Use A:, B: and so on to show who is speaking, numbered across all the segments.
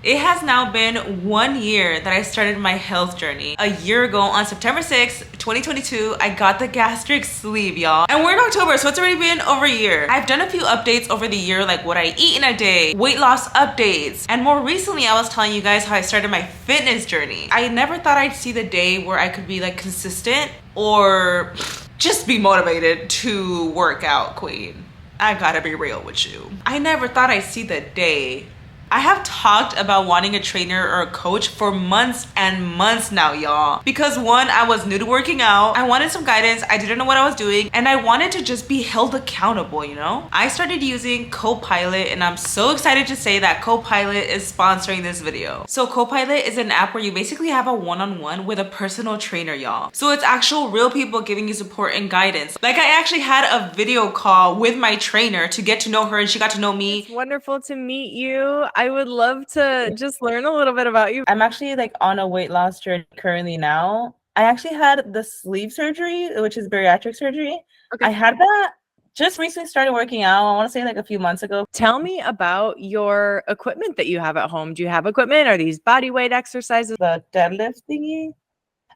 A: It has now been 1 year that I started my health journey. A year ago on September 6th, 2022, I got the gastric sleeve, y'all. And we're in October, so it's already been over a year. I've done a few updates over the year, like what I eat in a day, weight loss updates. And more recently, I was telling you guys how I started my fitness journey. I never thought I'd see the day where I could be like consistent or just be motivated to work out, queen. I gotta be real with you. I never thought I'd see the day. I have talked about wanting a trainer or a coach for months and months now, y'all. Because one, I was new to working out. I wanted some guidance. I didn't know what I was doing. And I wanted to just be held accountable, you know? I started using Copilot, and I'm so excited to say that Copilot is sponsoring this video. So Copilot is an app where you basically have a one-on-one with a personal trainer, y'all. So it's actual real people giving you support and guidance. Like, I actually had a video call with my trainer to get to know her, and she got to know me.
B: It's wonderful to meet you. I would love to just learn a little bit about you.
A: I'm actually like on a weight loss journey currently now. I actually had the sleeve surgery, which is bariatric surgery.
B: Okay.
A: I had that just recently started working out. I want to say like a few months ago.
B: Tell me about your equipment that you have at home. Do you have equipment? Are these body weight exercises?
A: The deadlift thingy.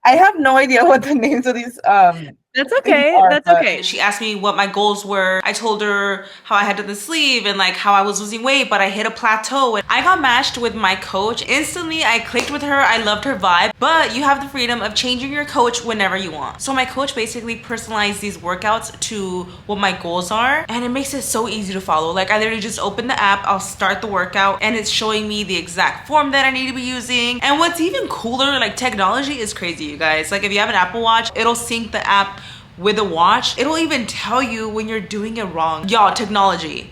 A: I have no idea what the names of these
B: That's okay. That's okay.
A: She asked me what my goals were. I told her how I had done the sleeve and like how I was losing weight, but I hit a plateau. And I got matched with my coach. Instantly, I clicked with her. I loved her vibe, but you have the freedom of changing your coach whenever you want. So my coach basically personalized these workouts to what my goals are, and it makes it so easy to follow. Like, I literally just open the app, I'll start the workout, and it's showing me the exact form that I need to be using. And what's even cooler, like, technology is crazy, you guys. Like, if you have an Apple Watch, it'll sync the app with a watch. It'll even tell you when you're doing it wrong. Y'all, technology,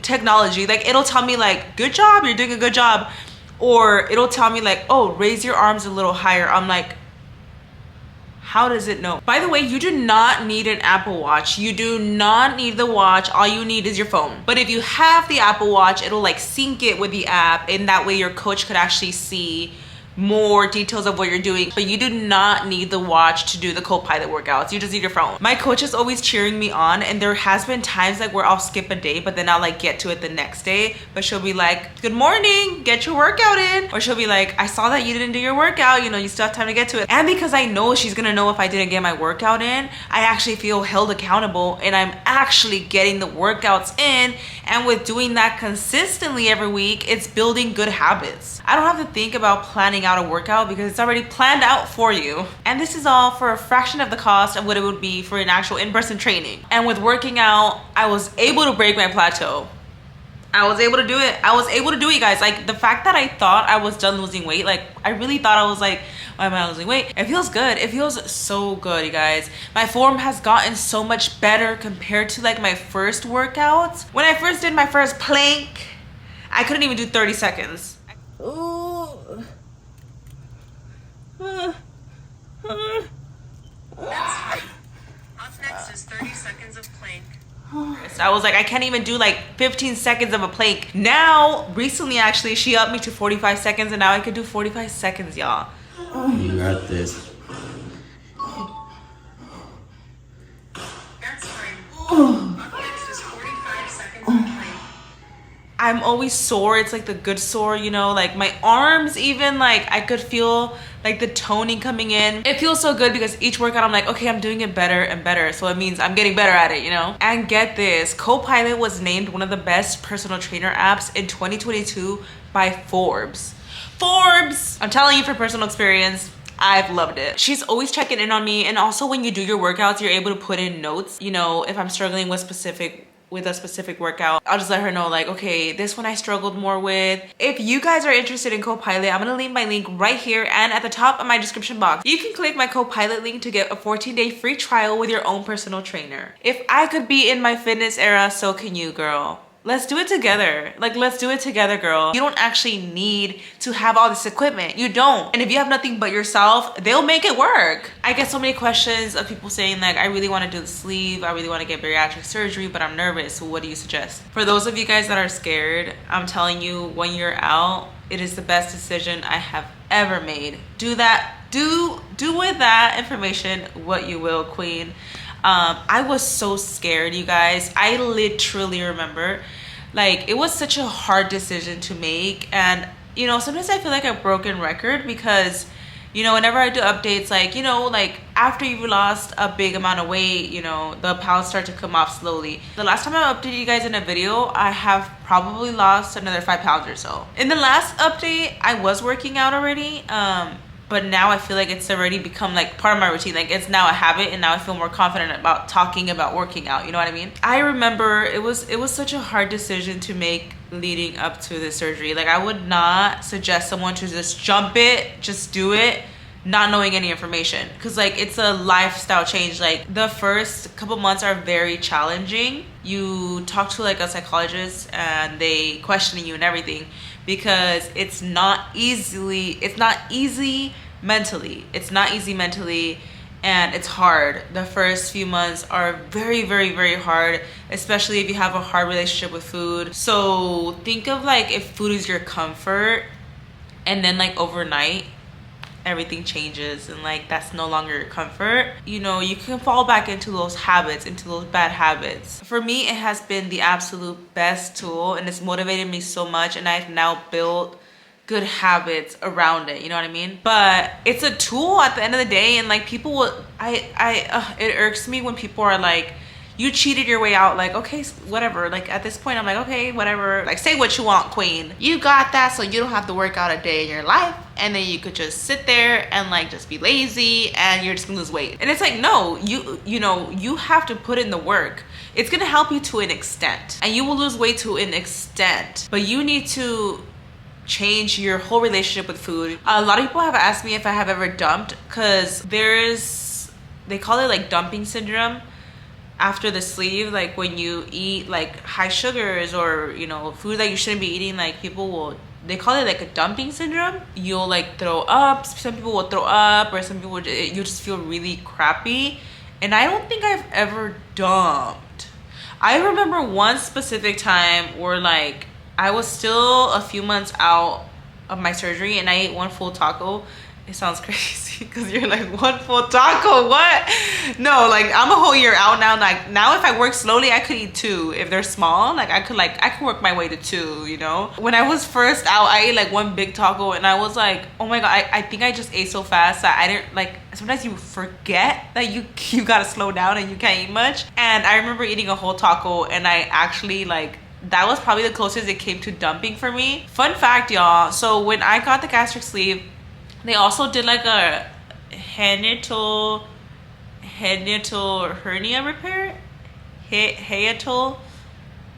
A: like, it'll tell me like, good job, you're doing a good job. Or it'll tell me like, oh, raise your arms a little higher. I'm like, how does it know? By the way, you do not need an Apple Watch. You do not need the watch. All you need is your phone. But if you have the Apple Watch, it'll like sync it with the app, and that way your coach could actually see more details of what you're doing. But you do not need the watch to do the Copilot workouts. You just need your phone. My coach is always cheering me on, and there has been times like where I'll skip a day, but then I'll like get to it the next day. But she'll be like, good morning, get your workout in. Or she'll be like, I saw that you didn't do your workout, you know, you still have time to get to it. And because I know she's gonna know if I didn't get my workout in, I actually feel held accountable, and I'm actually getting the workouts in. And with doing that consistently every week, it's building good habits. I don't have to think about planning out a workout because it's already planned out for you. And this is all for a fraction of the cost of what it would be for an actual in-person training. And with working out, I was able to break my plateau. I was able to do it. You guys. Like, the fact that I thought I was done losing weight, like, I really thought I was like, why am I losing weight? It feels good. It feels so good, you guys. My form has gotten so much better compared to like my first workouts. When I first did my first plank, I couldn't even do 30 seconds. Ooh.
B: That's fine. Up next is 30 seconds of plank.
A: So I was like, I can't even do like 15 seconds of a plank. Now, recently actually, she upped me to 45 seconds, and now I could do 45 seconds, y'all.
C: You got this.
B: That's fine. Up next is 45 seconds of plank.
A: I'm always sore. It's like the good sore, you know, like my arms even, like I could feel like the toning coming in. It feels so good because each workout I'm like, okay, I'm doing it better and better. So it means I'm getting better at it, you know? And get this, Copilot was named one of the best personal trainer apps in 2022 by Forbes. Forbes! I'm telling you, for personal experience, I've loved it. She's always checking in on me. And also when you do your workouts, you're able to put in notes. You know, if I'm struggling with a specific workout, I'll just let her know like, okay, this one I struggled more with. If you guys are interested in Copilot, I'm gonna leave my link right here and at the top of my description box. You can click my Copilot link to get a 14-day free trial with your own personal trainer. If I could be in my fitness era, so can you, girl. Let's do it together. Like, let's do it together, girl. You don't actually need to have all this equipment. You don't. And if you have nothing but yourself, they'll make it work. I get so many questions of people saying like, I really want to do the sleeve. I really want to get bariatric surgery, but I'm nervous. So what do you suggest? For those of you guys that are scared, I'm telling you, when you're out, it is the best decision I have ever made. Do that. Do with that information what you will, queen. I was so scared, you guys. I literally remember, like, it was such a hard decision to make, and you know, sometimes I feel like a broken record because, you know, whenever I do updates, like, you know, like after you've lost a big amount of weight, you know, the pounds start to come off slowly. The last time I updated you guys in a video, I have probably lost another 5 pounds or so. In the last update, I was working out already, but now I feel like it's already become like part of my routine. Like it's now a habit, and now I feel more confident about talking about working out. You know what I mean? I remember it was such a hard decision to make leading up to the surgery. Like I would not suggest someone to just jump it, just do it, not knowing any information, because like it's a lifestyle change. Like the first couple months are very challenging. You talk to like a psychologist and they question you and everything, because it's not easy mentally, and it's hard. The first few months are very, very, very hard, especially if you have a hard relationship with food. So think of like if food is your comfort, and then like overnight everything changes and like that's no longer your comfort, you know, you can fall back into those habits, into those bad habits. For me, it has been the absolute best tool, and it's motivated me so much, and I've now built good habits around it, you know what I mean? But it's a tool at the end of the day, and like people will, it irks me when people are like, you cheated your way out. Like, okay, whatever. Like at this point, I'm like, okay, whatever. Like say what you want, queen. You got that, so you don't have to work out a day in your life, and then you could just sit there and like just be lazy, and you're just gonna lose weight. And it's like, no, you know, you have to put in the work. It's gonna help you to an extent, and you will lose weight to an extent, but you need to change your whole relationship with food. A lot of people have asked me if I have ever dumped, because they call it like dumping syndrome after the sleeve. Like when you eat like high sugars or, you know, food that you shouldn't be eating, like they call it like a dumping syndrome. You'll like throw up. Some people will throw up, or some people you just feel really crappy. And I don't think I've ever dumped. I remember one specific time where like I was still a few months out of my surgery, and I ate one full taco. It sounds crazy because you're like, one full taco, what? No, like I'm a whole year out now. Like now if I work slowly, I could eat 2 if they're small. Like I could work my way to 2, you know? When I was first out, I ate like one big taco, and I was like, oh my God, I think I just ate so fast that I didn't like, sometimes you forget that you gotta slow down and you can't eat much. And I remember eating a whole taco, and I actually like, that was probably the closest it came to dumping for me. Fun fact, y'all. So when I got the gastric sleeve, they also did like a hiatal hernia repair. Hiatal.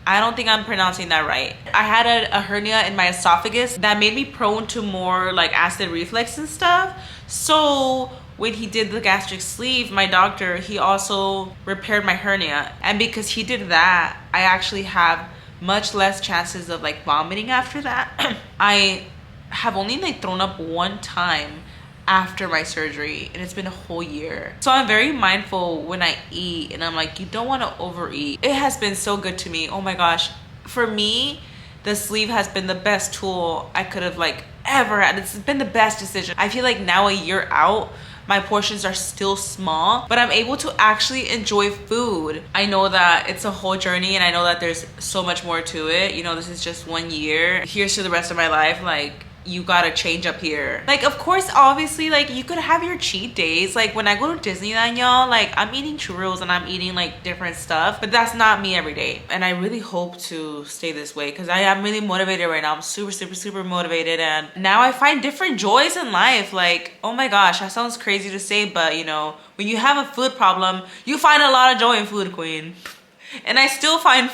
A: I don't think I'm pronouncing that right. I had a hernia in my esophagus that made me prone to more like acid reflux and stuff. So when he did the gastric sleeve, my doctor, he also repaired my hernia. And because he did that, I actually have much less chances of like vomiting after that. I have only like thrown up one time after my surgery, and it's been a whole year. So I'm very mindful when I eat, and I'm like, you don't want to overeat. It has been so good to me. Oh my gosh. For me, the sleeve has been the best tool I could have like ever had. It's been the best decision. I feel like now a year out, my portions are still small, but I'm able to actually enjoy food. I know that it's a whole journey, and I know that there's so much more to it. You know, this is just 1 year. Here's to the rest of my life. Like, you gotta change up here. Like, of course, obviously, like, you could have your cheat days. Like, when I go to Disneyland, y'all, like, I'm eating churros and I'm eating, like, different stuff. But that's not me every day. And I really hope to stay this way, because I am really motivated right now. I'm super, super, super motivated. And now I find different joys in life. Like, oh my gosh, that sounds crazy to say, but, you know, when you have a food problem, you find a lot of joy in food, queen. And I still find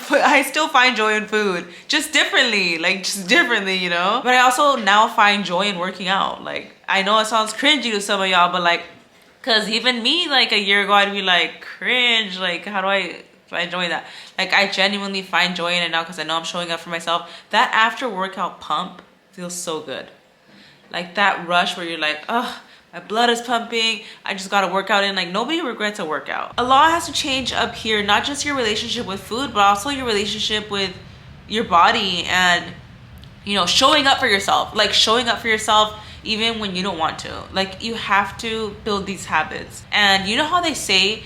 A: joy in food, just differently, you know? But I also now find joy in working out. Like, I know it sounds cringy to some of y'all, but like, cause even me, like a year ago, I'd be like, cringe, like, how do I find joy in that? Like, I genuinely find joy in it now, cause I know I'm showing up for myself. That after workout pump feels so good. Like that rush where you're like, oh, my blood is pumping, I just gotta work out. And like, nobody regrets a workout. A lot has to change up here, not just your relationship with food, but also your relationship with your body, and, you know, showing up for yourself. Like, showing up for yourself even when you don't want to. Like, you have to build these habits. And you know how they say,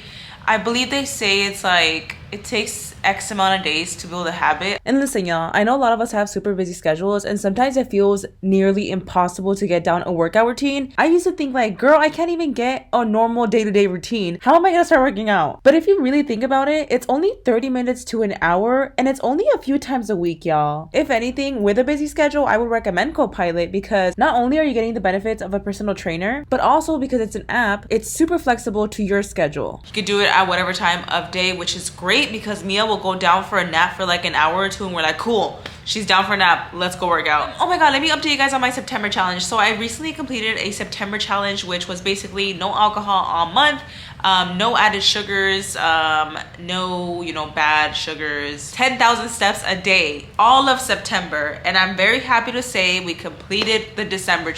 A: I believe they say it's like, it takes X amount of days to build a habit.
B: And listen, y'all, I know a lot of us have super busy schedules and sometimes it feels nearly impossible to get down a workout routine. I used to think like, girl, I can't even get a normal day-to-day routine. How am I gonna start working out? But if you really think about it, it's only 30 minutes to an hour and it's only a few times a week, y'all. If anything, with a busy schedule, I would recommend Copilot because not only are you getting the benefits of a personal trainer, but also because it's an app, it's super flexible to your schedule.
A: You could do it at whatever time of day, which is great because Mia will go down for a nap for like an hour or two and we're like, cool, she's down for a nap, let's go work out. Oh my god, let me update you guys on my September challenge. So I recently completed a September challenge, which was basically no alcohol all month, no added sugars, no bad sugars, 10,000 steps a day, all of September. And I'm very happy to say we completed the December.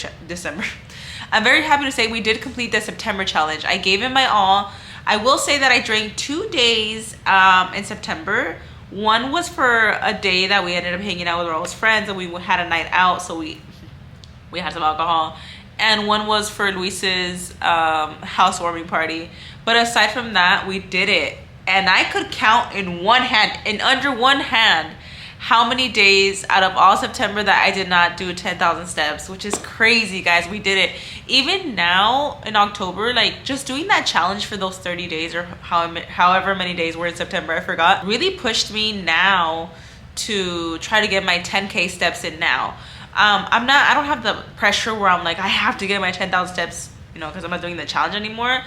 A: I'm very happy to say we did complete the September challenge. I gave it my all. I will say that I drank 2 days in September. One was for a day that we ended up hanging out with Raul's friends and we had a night out, so we had some alcohol. And one was for Luis's housewarming party. But aside from that, we did it. And I could count in under one hand, how many days out of all September that I did not do 10,000 steps, which is crazy, guys. We did it. Even now in October, like just doing that challenge for those 30 days or however many days were in September, I forgot, really pushed me now to try to get my 10K steps in now. I don't have the pressure where I'm like, I have to get my 10,000 steps, because I'm not doing the challenge anymore.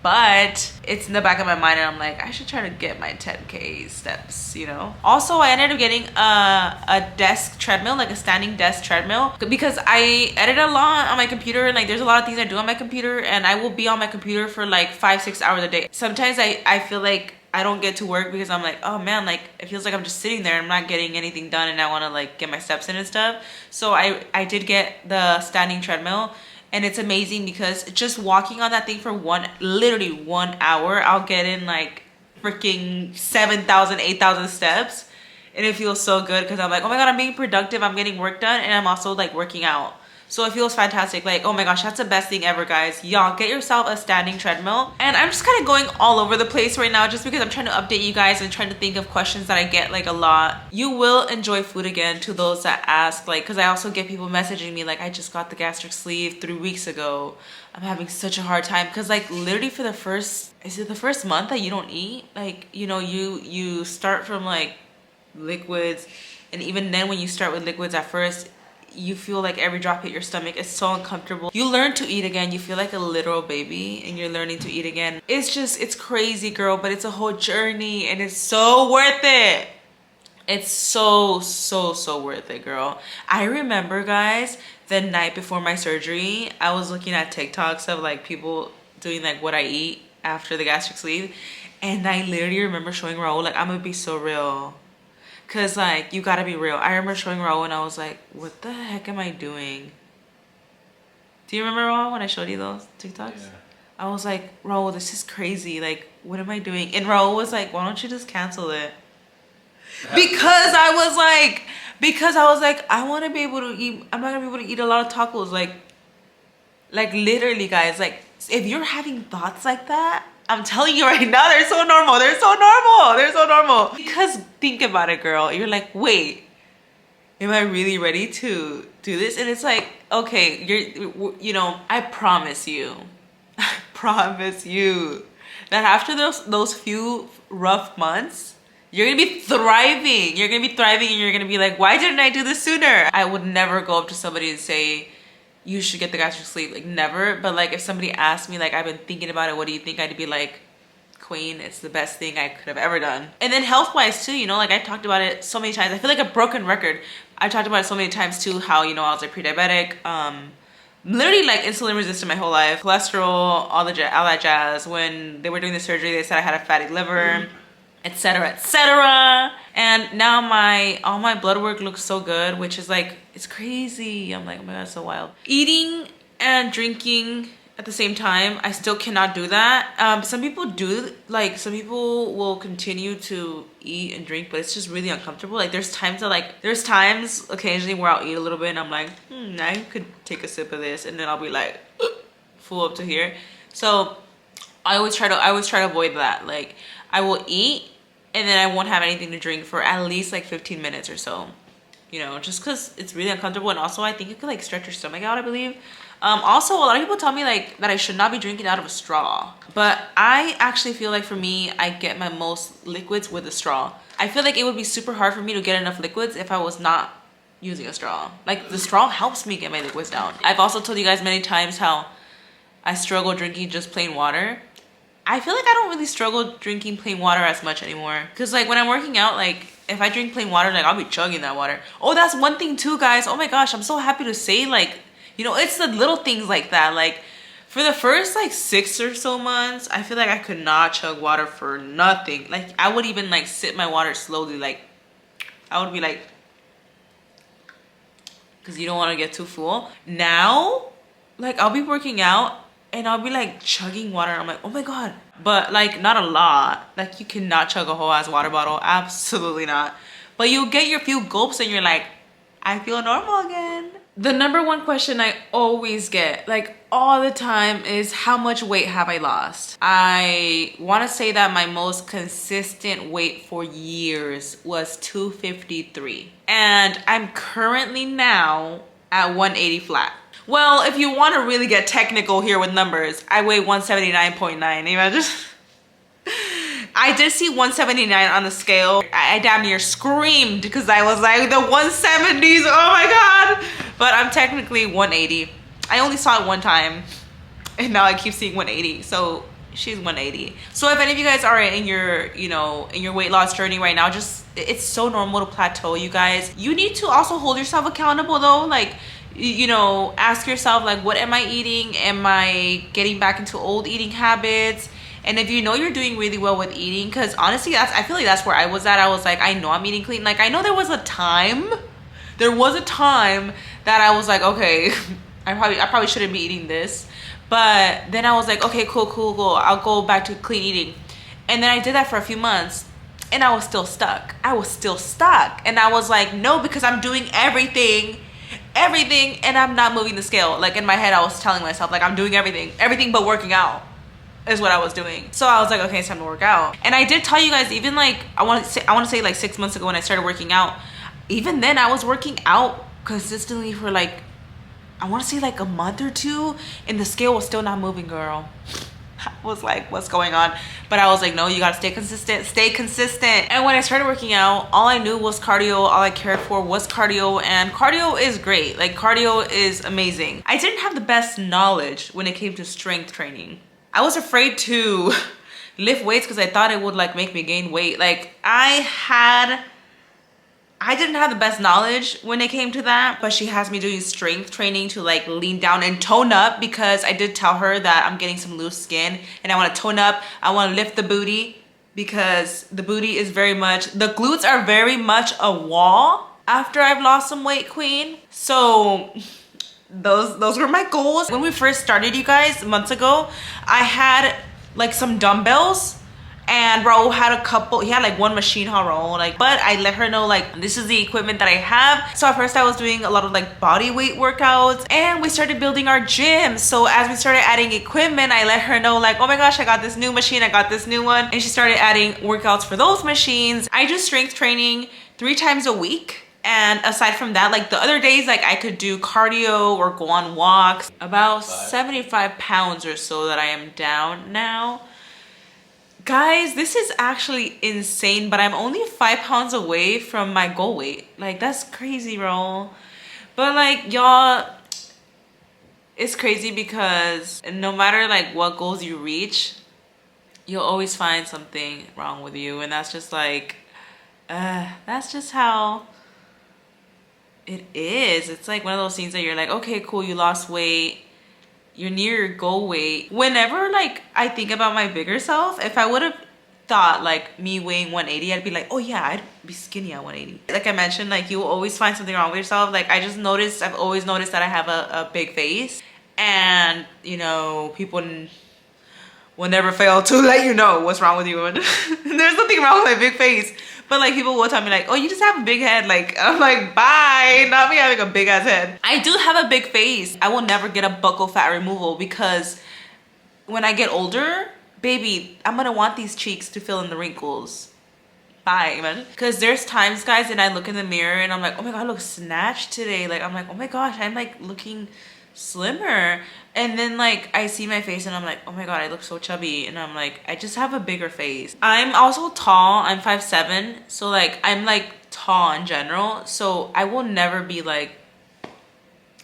A: But it's in the back of my mind and I'm like, I should try to get my 10K steps, Also, I ended up getting a desk treadmill, like a standing desk treadmill, because I edit a lot on my computer and like there's a lot of things I do on my computer and I will be on my computer for like 5-6 hours a day. Sometimes I feel like I don't get to work because I'm like, oh man, like it feels like I'm just sitting there and I'm not getting anything done and I want to like get my steps in and stuff. So I did get the standing treadmill. And it's amazing because just walking on that thing for literally 1 hour, I'll get in like freaking 7,000, 8,000 steps. And it feels so good because I'm like, oh my god, I'm being productive, I'm getting work done, and I'm also like working out. So it feels fantastic. Like, oh my gosh, that's the best thing ever, guys. Y'all, get yourself a standing treadmill. And I'm just kind of going all over the place right now just because I'm trying to update you guys and trying to think of questions that I get like a lot. You will enjoy food again, to those that ask, like, because I also get people messaging me like, I just got the gastric sleeve 3 weeks ago. I'm having such a hard time because like literally for the first month that you don't eat, like, you start from like liquids, and even then when you start with liquids at first, you feel like every drop hit your stomach. It's so uncomfortable. You learn to eat again. You feel like a literal baby and you're learning to eat again. It's crazy, girl, but it's a whole journey and it's so worth it. It's so worth it, girl. I remember, guys, the night before my surgery, I was looking at TikToks of like people doing like what I eat after the gastric sleeve. And I literally remember showing Raul, like, I'm gonna be so real. Cause like, you gotta be real. I remember showing Raul and I was like, what the heck am I doing? Do you remember, Raul, when I showed you those TikToks? Yeah. I was like, Raul, this is crazy. Like, what am I doing? And Raul was like, why don't you just cancel it? Because I was like, I want to be able to eat. I'm not gonna be able to eat a lot of tacos. Like literally, guys, like if you're having thoughts like that, I'm telling you right now, they're so normal. They're so normal. They're so normal. Because think about it, girl. You're like, wait, am I really ready to do this? And it's like, okay, I promise you that after those few rough months, you're gonna be thriving. You're gonna be thriving and you're gonna be like, why didn't I do this sooner? I would never go up to somebody and say, you should get the gastric sleeve, like never. But like if somebody asked me, like, I've been thinking about it, what do you think? I'd be like, queen, it's the best thing I could have ever done. And then health-wise too, like I talked about it so many times. I feel like a broken record. I talked about it so many times too, how, I was like pre-diabetic, literally like insulin resistant my whole life, cholesterol, all that jazz. When they were doing the surgery, they said I had a fatty liver, etc., etc. And now all my blood work looks so good, which is like, it's crazy. I'm like, oh my god, it's so wild. Eating and drinking at the same time, I still cannot do that. Some people do, like some people will continue to eat and drink, but it's just really uncomfortable. Like there's times occasionally where I'll eat a little bit and I'm like, I could take a sip of this, and then I'll be like full up to here. So I always try to avoid that. Like I will eat and then I won't have anything to drink for at least like 15 minutes or so. You know, just because it's really uncomfortable, and also I think it could like stretch your stomach out, I believe. Also, a lot of people tell me like that I should not be drinking out of a straw, but I actually feel like for me, I get my most liquids with a straw. I feel like it would be super hard for me to get enough liquids if I was not using a straw. Like the straw helps me get my liquids down. I've also told you guys many times how I struggle drinking just plain water. I feel like I don't really struggle drinking plain water as much anymore. Cause like when I'm working out, like if I drink plain water, like I'll be chugging that water. Oh, that's one thing too, guys. Oh my gosh, I'm so happy to say, like, you know, it's the little things like that. Like for the first like 6 or so months, I feel like I could not chug water for nothing. Like I would even like sip my water slowly. Like I would be like, cause you don't want to get too full. Now, like I'll be working out and I'll be like chugging water. I'm like, oh my God. But like not a lot. Like you cannot chug a whole ass water bottle. Absolutely not. But you'll get your few gulps and you're like, I feel normal again. The number one question I always get, like all the time, is how much weight have I lost? I want to say that my most consistent weight for years was 253. And I'm currently now at 180 flat. Well, if you want to really get technical here with numbers, I weigh 179.9. Imagine. I did see 179 on the scale. I damn near screamed because I was like, the 170s, oh my God. But I'm technically 180. I only saw it one time and now I keep seeing 180. So she's 180. So if any of you guys are in your, you know, in your weight loss journey right now, just, it's so normal to plateau, you guys. You need to also hold yourself accountable though. Like, you know, ask yourself like, what am I eating? Am I getting back into old eating habits? And if you know you're doing really well with eating, because honestly, I feel like that's where I was at. I was like, I know I'm eating clean. Like, I know there was a time that I was like, okay, I probably shouldn't be eating this. But then I was like, okay, cool. I'll go back to clean eating. And then I did that for a few months and I was still stuck. And I was like, no, because I'm doing everything and I'm not moving the scale. Like in my head, I was telling myself like I'm doing everything but working out is what I was doing. So I was like, okay, it's time to work out. And I did tell you guys, even like I want to say like 6 months ago when I started working out, even then I was working out consistently for like, I want to say like a month or two, and the scale was still not moving, girl. I was like, what's going on? But I was like, no, you gotta stay consistent. And when I started working out, all I knew was cardio. All I cared for was cardio, and cardio is great. Like cardio is amazing. I didn't have the best knowledge when it came to strength training. I was afraid to lift weights because I thought it would like make me gain weight. Like I didn't have the best knowledge when it came to that, but she has me doing strength training to like lean down and tone up, because I did tell her that I'm getting some loose skin and I want to tone up. I want to lift the booty because the booty is very much, the glutes are very much a wall after I've lost some weight, queen. So those were my goals. When we first started, you guys, months ago, I had like some dumbbells. And Raul had a couple, he had like one machine, Raul, like, but I let her know like, this is the equipment that I have. So at first I was doing a lot of like body weight workouts, and we started building our gym. So as we started adding equipment, I let her know like, oh my gosh, I got this new machine, I got this new one. And she started adding workouts for those machines. I do strength training 3 times a week. And aside from that, like the other days, like I could do cardio or go on walks. About 75 pounds or so that I am down now. Guys, this is actually insane, but I'm only 5 pounds away from my goal weight. Like, that's crazy, bro. But like, y'all, it's crazy because no matter like what goals you reach, you'll always find something wrong with you. And that's just like, that's just how it is. It's like one of those things that you're like, okay, cool, you lost weight. You're near your goal weight. Whenever like I think about my bigger self, if I would have thought like me weighing 180, I'd be like, oh yeah, I'd be skinny at 180. Like I mentioned, like you will always find something wrong with yourself. Like I've always noticed that I have a big face, and you know, people will never fail to let you know what's wrong with you. And there's nothing wrong with my big face. But like people will tell me like, oh, you just have a big head. Like I'm like, bye, not me having a big ass head. I do have a big face. I will never get a buccal fat removal because when I get older, baby, I'm gonna want these cheeks to fill in the wrinkles. 5. Because there's times, guys, and I look in the mirror and I'm like, oh my god, I look snatched today. Like, I'm like, oh my gosh, I'm like looking slimmer. And then like I see my face and I'm like, oh my god, I look so chubby. And I'm like, I just have a bigger face. I'm also tall. I'm 5'7". So like I'm like tall in general. So I will never be like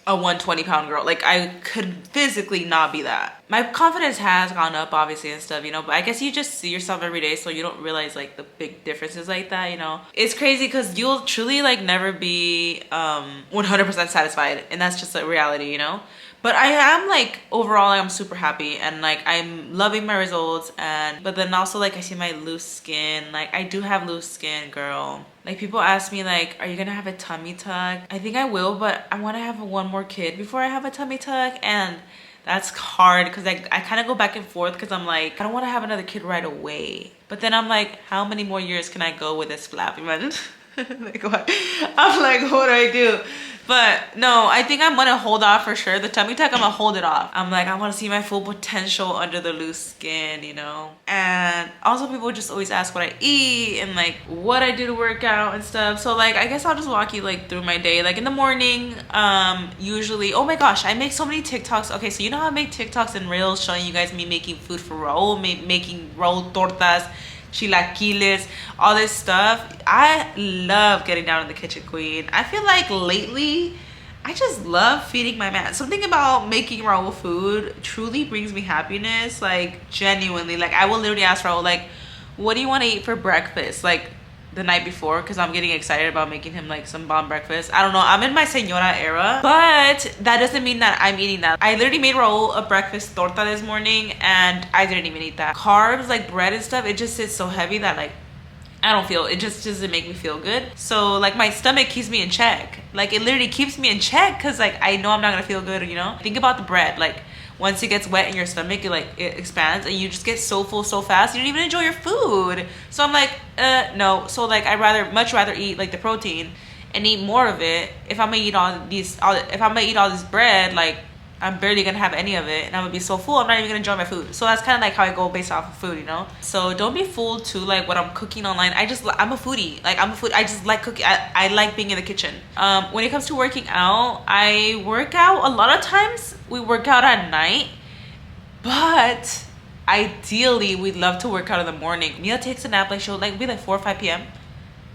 A: a 120-pound girl. Like I could physically not be that. My confidence has gone up obviously and stuff, you know, but I guess you just see yourself every day, so you don't realize like the big differences like that, you know. It's crazy because you'll truly like never be 100% satisfied, and that's just a reality, you know. But I am like overall like, I'm super happy and like I'm loving my results. And but then also like I see my loose skin. Like I do have loose skin, girl. Like people ask me like, are you gonna have a tummy tuck? I think I will, but I want to have one more kid before I have a tummy tuck, and that's hard because I kind of go back and forth because I'm like, I don't want to have another kid right away. But then I'm like, how many more years can I go with this flap? Imagine. Like what? I'm like, what do I do? But no, I think I'm gonna hold off for sure. The tummy tuck, I'm gonna hold it off. I'm like, I want to see my full potential under the loose skin, you know. And also people just always ask what I eat and like what I do to work out and stuff. So like I guess I'll just walk you like through my day. Like in the morning, usually, oh my gosh, I make so many TikToks. Okay, so you know how I make TikToks and reels showing you guys me making food for Raul, making Raul tortas, chilaquiles, all this stuff. I love getting down in the kitchen, queen. I feel like lately I just love feeding my man. Something about making Raul food truly brings me happiness, like genuinely. Like I will literally ask Raul like, what do you want to eat for breakfast, like the night before, because I'm getting excited about making him like some bomb breakfast. I don't know, I'm in my señora era, but that doesn't mean that I'm eating that. I literally made Raul a breakfast torta this morning and I didn't even eat that. Carbs like bread and stuff, it just sits so heavy that like I don't feel, it just doesn't make me feel good. So like my stomach keeps me in check. Like it literally keeps me in check because like I know I'm not gonna feel good, you know. Think about the bread, like once it gets wet in your stomach, it expands and you just get so full so fast you don't even enjoy your food. So I'm like, no. So like I'd much rather eat like the protein and eat more of it. If I'm gonna eat all this bread, like I'm barely gonna have any of it and I'm gonna be so full I'm not even gonna enjoy my food. So that's kind of like how I go based off of food, you know. So don't be fooled to like what I'm cooking online. I'm a foodie. Like I just like cooking. I like being in the kitchen. When it comes to working out, I work out a lot of times. We work out at night, but ideally we'd love to work out in the morning. Mia takes a nap, like she'll like be like 4 or 5 p.m.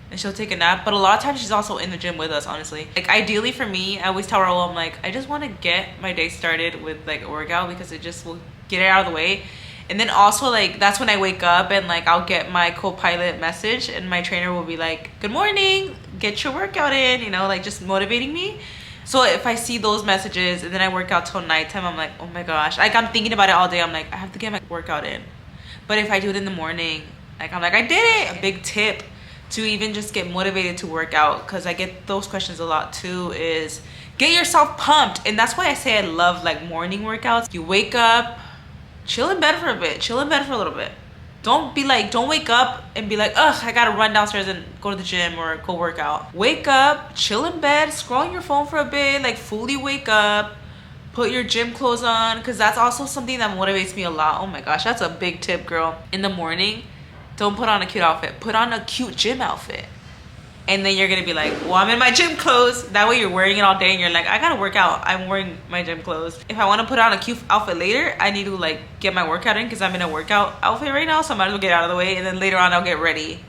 A: and she'll take a nap, but a lot of times she's also in the gym with us, honestly. Like ideally for me, I always tell Raul, I'm like, I just want to get my day started with like a workout because it just will get it out of the way. And then also like that's when I wake up and like I'll get my co-pilot message and my trainer will be like, good morning, get your workout in, you know, like just motivating me. So if I see those messages and then I work out till nighttime, I'm like, oh my gosh, like I'm thinking about it all day. I'm like, I have to get my workout in. But if I do it in the morning, like I'm like, I did it. A big tip to even just get motivated to work out, because I get those questions a lot too, is get yourself pumped. And that's why I say I love like morning workouts. You wake up, chill in bed for a bit, chill in bed for a little bit. Don't wake up and be like, ugh, I gotta run downstairs and go to the gym or go work out. Wake up, chill in bed, scroll on your phone for a bit, like fully wake up, put your gym clothes on, because that's also something that motivates me a lot. Oh my gosh, that's a big tip, girl. In the morning, don't put on a cute outfit, put on a cute gym outfit. And then you're gonna be like, well, I'm in my gym clothes. That way you're wearing it all day and you're like, I gotta work out, I'm wearing my gym clothes. If I wanna put on a cute outfit later, I need to like get my workout in because I'm in a workout outfit right now, so I might as well get out of the way and then later on I'll get ready.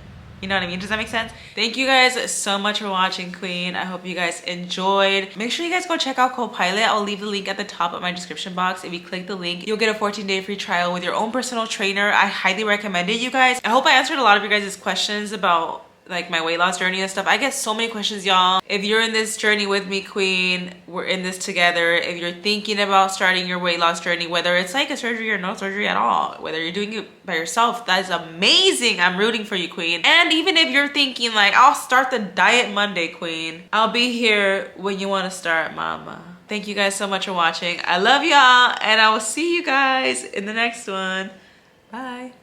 A: You know what I mean? Does that make sense? Thank you guys so much for watching, queen. I hope you guys enjoyed. Make sure you guys go check out Copilot. I'll leave the link at the top of my description box. If you click the link, you'll get a 14-day free trial with your own personal trainer. I highly recommend it, you guys. I hope I answered a lot of your guys' questions about like my weight loss journey and stuff. I get so many questions, y'all. If you're in this journey with me, queen, we're in this together. If you're thinking about starting your weight loss journey, whether it's like a surgery or no surgery at all, whether you're doing it by yourself, that is amazing. I'm rooting for you, queen. And even if you're thinking like, I'll start the diet Monday, queen, I'll be here when you want to start, mama. Thank you guys so much for watching. I love y'all, and I will see you guys in the next one. Bye.